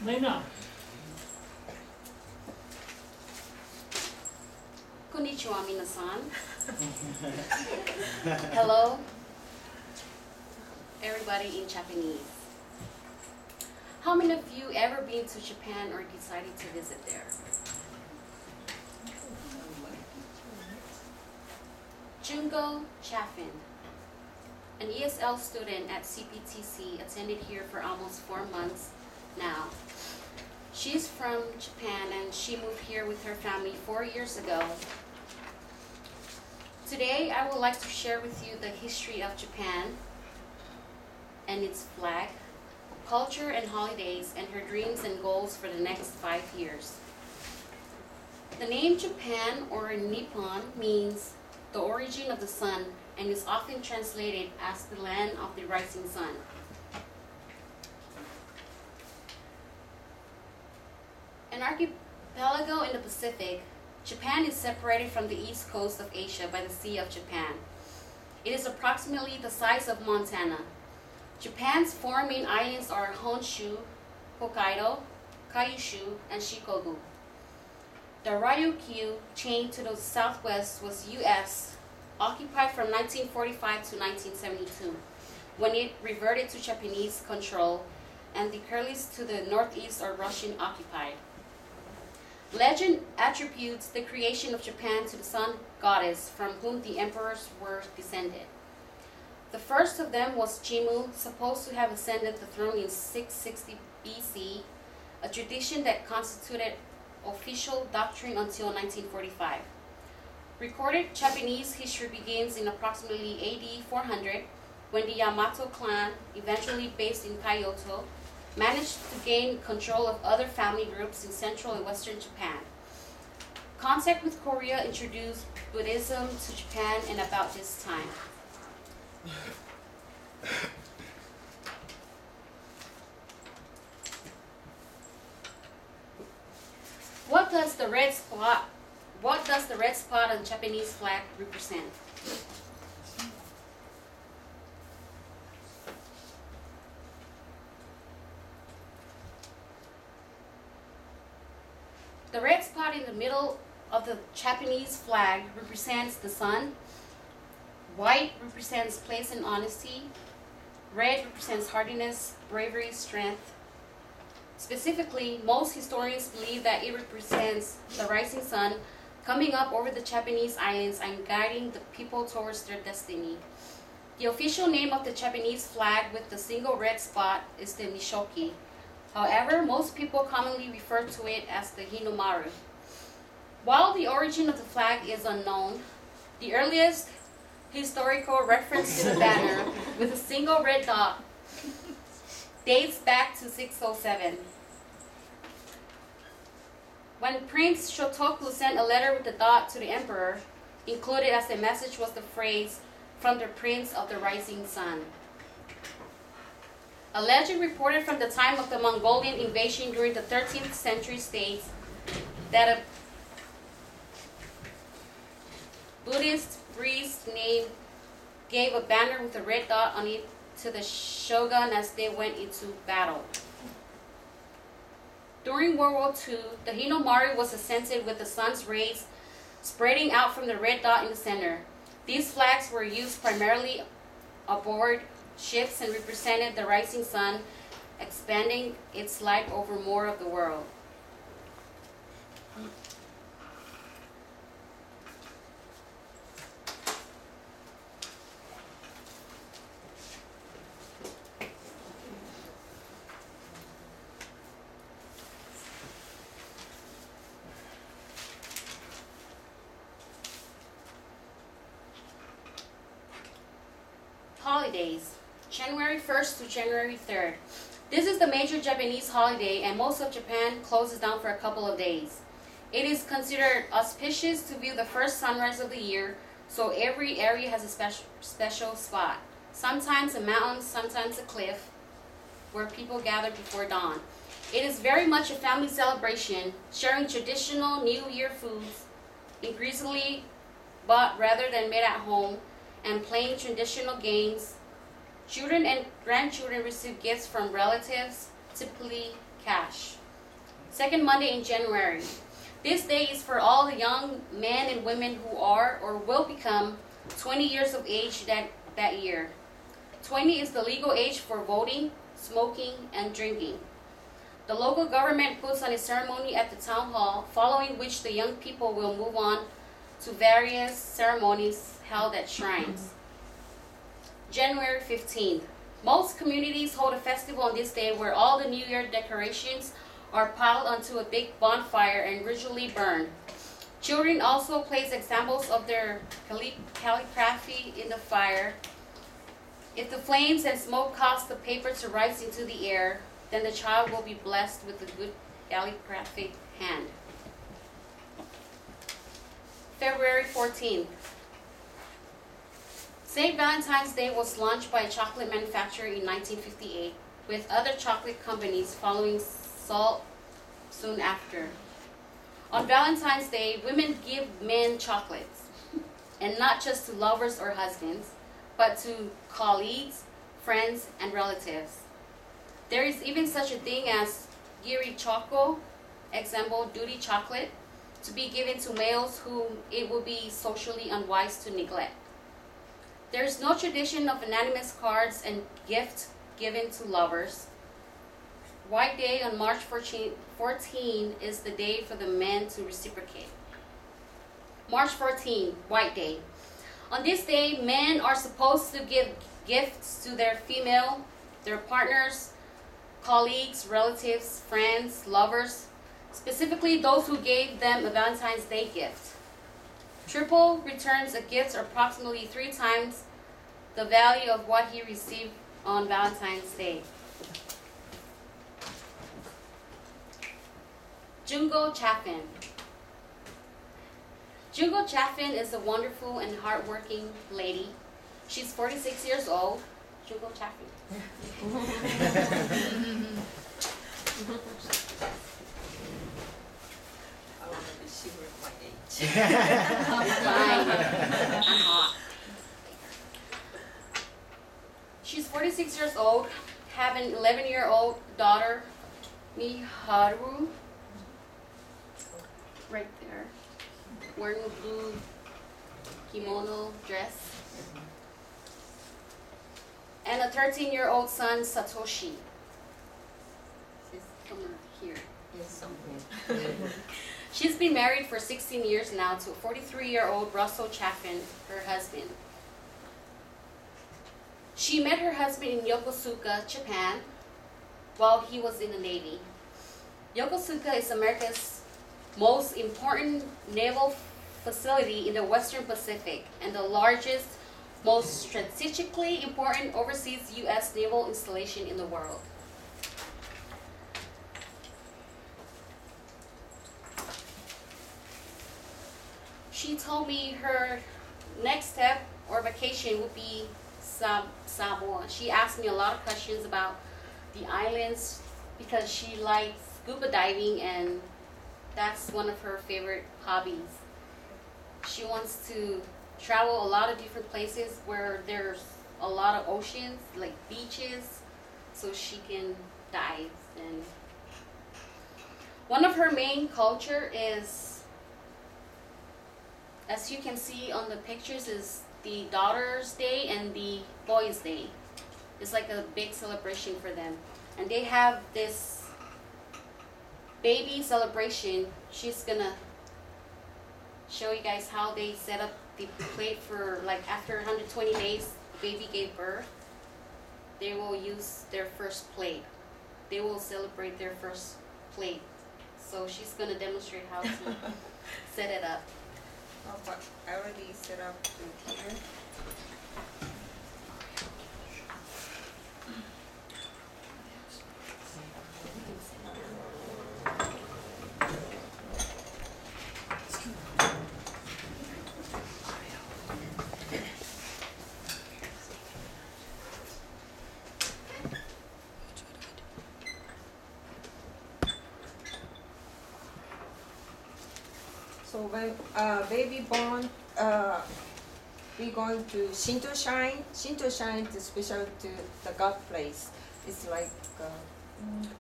Lena. Konnichiwa, minasan. Hello, everybody in Japanese. How many of you ever been to Japan or decided to visit there? Junko Chaffin, an ESL student at CPTC, attended here for almost 4 months now. She's from Japan and she moved here with her family 4 years ago. Today, I would like to share with you the history of Japan and its flag, culture and holidays, and her dreams and goals for the next 5 years. The name Japan or Nippon means the origin of the sun and is often translated as the land of the rising sun. An archipelago in the Pacific, Japan is separated from the east coast of Asia by the Sea of Japan. It is approximately the size of Montana. Japan's 4 main islands are Honshu, Hokkaido, Kyushu, and Shikoku. The Ryukyu chain to the southwest was U.S., occupied from 1945 to 1972, when it reverted to Japanese control, and the Kurils to the northeast are Russian occupied. Legend attributes the creation of Japan to the sun goddess from whom the emperors were descended. The first of them was Jimmu, supposed to have ascended the throne in 660 BC, a tradition that constituted official doctrine until 1945. Recorded Japanese history begins in approximately AD 400, when the Yamato clan, eventually based in Kyoto, managed to gain control of other family groups in central and western Japan. Contact with Korea introduced Buddhism to Japan in about this time. What does the red spot on Japanese flag represent? The red spot in the middle of the Japanese flag represents the sun. White represents place and honesty. Red represents hardiness, bravery, strength. Specifically, most historians believe that it represents the rising sun coming up over the Japanese islands and guiding the people towards their destiny. The official name of the Japanese flag with the single red spot is the Nishoki. However, most people commonly refer to it as the Hinomaru. While the origin of the flag is unknown, the earliest historical reference to the banner with a single red dot dates back to 607. When Prince Shotoku sent a letter with the dot to the emperor, included as the message was the phrase, "From the Prince of the Rising Sun." A legend reported from the time of the Mongolian invasion during the 13th century states that a Buddhist priest named gave a banner with a red dot on it to the shogun as they went into battle. During World War II, the Hinomaru was accented with the sun's rays spreading out from the red dot in the center. These flags were used primarily aboard ships and represented the rising sun, expanding its light over more of the world. Holidays, January 1st to January 3rd. This is the major Japanese holiday, and most of Japan closes down for a couple of days. It is considered auspicious to view the first sunrise of the year, so every area has a special spot. Sometimes a mountain, sometimes a cliff, where people gather before dawn. It is very much a family celebration, sharing traditional New Year foods, increasingly bought rather than made at home, and playing traditional games. Children and grandchildren receive gifts from relatives, typically cash. Second Monday in January. This day is for all the young men and women who are or will become 20 years of age that year. 20 is the legal age for voting, smoking, and drinking. The local government puts on a ceremony at the town hall, following which the young people will move on to various ceremonies held at shrines. January 15th. Most communities hold a festival on this day where all the New Year decorations are piled onto a big bonfire and ritually burned. Children also place examples of their calligraphy in the fire. If the flames and smoke cause the paper to rise into the air, then the child will be blessed with a good calligraphic hand. February 14th. St. Valentine's Day was launched by a chocolate manufacturer in 1958, with other chocolate companies following soon after. On Valentine's Day, women give men chocolates, and not just to lovers or husbands, but to colleagues, friends, and relatives. There is even such a thing as giri choco, example duty chocolate, to be given to males whom it would be socially unwise to neglect. There is no tradition of anonymous cards and gifts given to lovers. White Day on March 14 is the day for the men to reciprocate. March 14, White Day. On this day, men are supposed to give gifts to their partners, colleagues, relatives, friends, lovers, specifically those who gave them a Valentine's Day gift. Triple returns a gift approximately 3 times the value of what he received on Valentine's Day. Junko Chaffin. Junko Chaffin is a wonderful and hardworking lady. She's 46 years old. Junko Chaffin. I want to be sure of my age. Fine. I'm hot. She's 46 years old, have an 11-year-old daughter, Miharu, right there, wearing a blue kimono dress, and a 13-year-old son, Satoshi. She's somewhere here. Yes, somewhere. She's been married for 16 years now to a 43-year-old Russell Chaffin, her husband. She met her husband in Yokosuka, Japan, while he was in the Navy. Yokosuka is America's most important naval facility in the Western Pacific and the largest, most strategically important overseas U.S. naval installation in the world. She told me her next step or vacation would be Samoa. She asked me a lot of questions about the islands because she likes scuba diving and that's one of her favorite hobbies. She wants to travel a lot of different places where there's a lot of oceans, like beaches, so she can dive. And one of her main culture is, as you can see on the pictures, is the Daughter's Day and the Boys' Day. It's like a big celebration for them. And they have this baby celebration. She's gonna show you guys how they set up the plate for, like, after 120 days, baby gave birth. They will use their first plate. They will celebrate their first plate. So she's gonna demonstrate how to set it up. Oh, but I already set up to here. So when baby born, we going to Shinto Shrine. Shinto Shrine is special to the God place. It's like